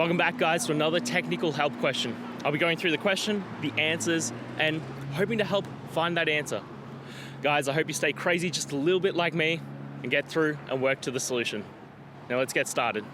Welcome back, guys, to another technical help question. I'll be going through the question, the answers, and hoping to help find that answer. Guys, I hope you stay crazy just a little bit like me and get through and work to the solution. Now let's get started.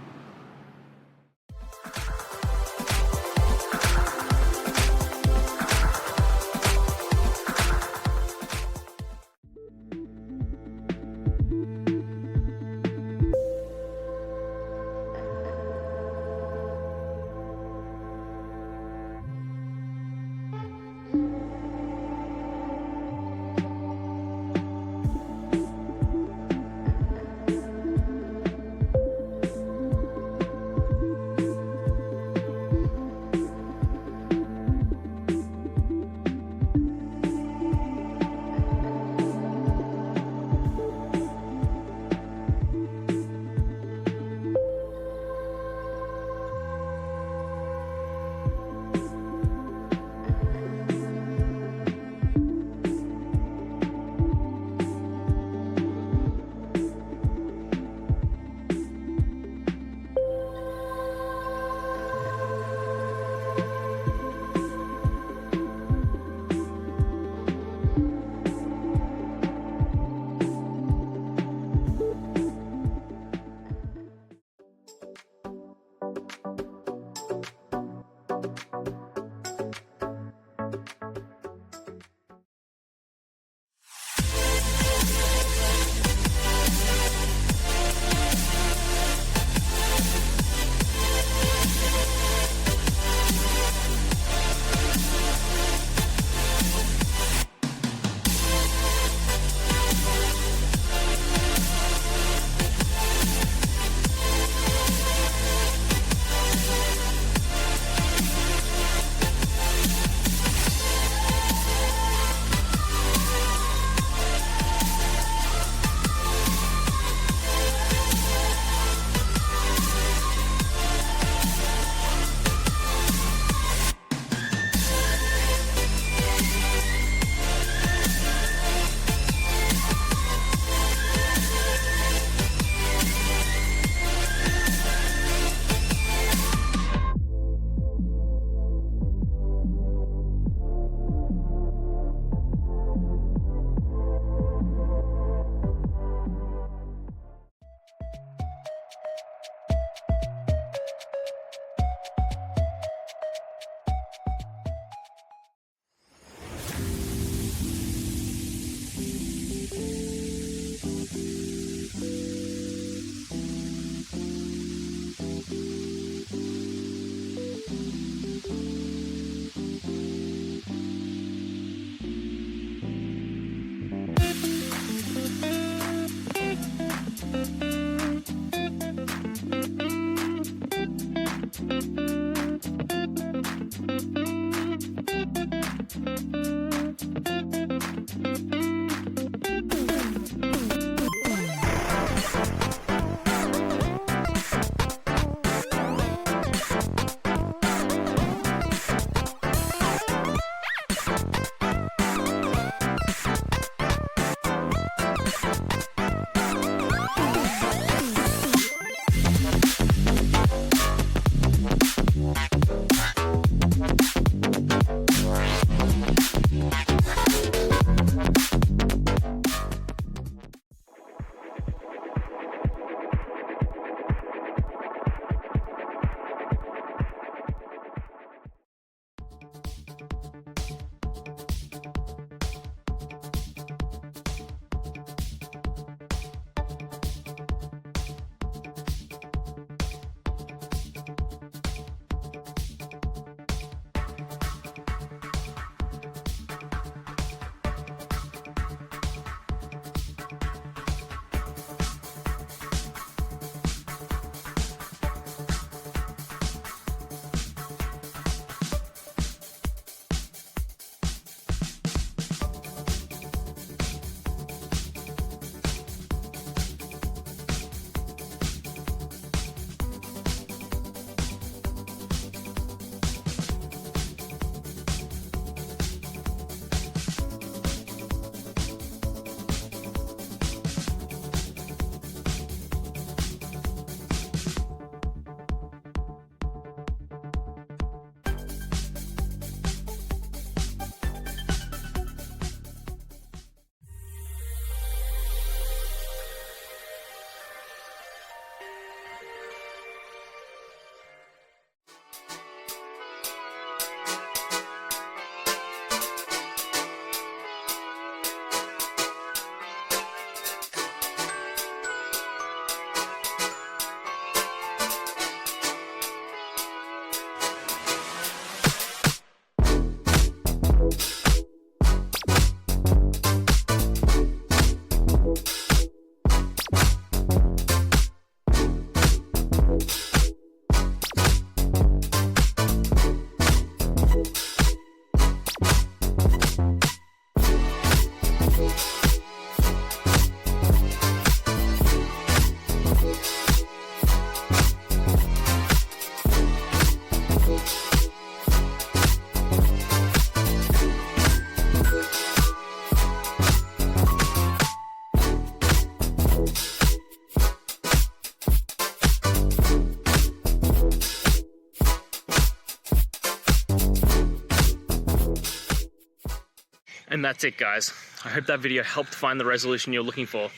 And that's it, guys. I hope that video helped find the resolution you're looking for.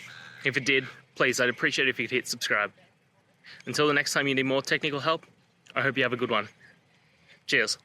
If it did, please, I'd appreciate it if you could hit subscribe. Until the next time you need more technical help, I hope you have a good one. Cheers.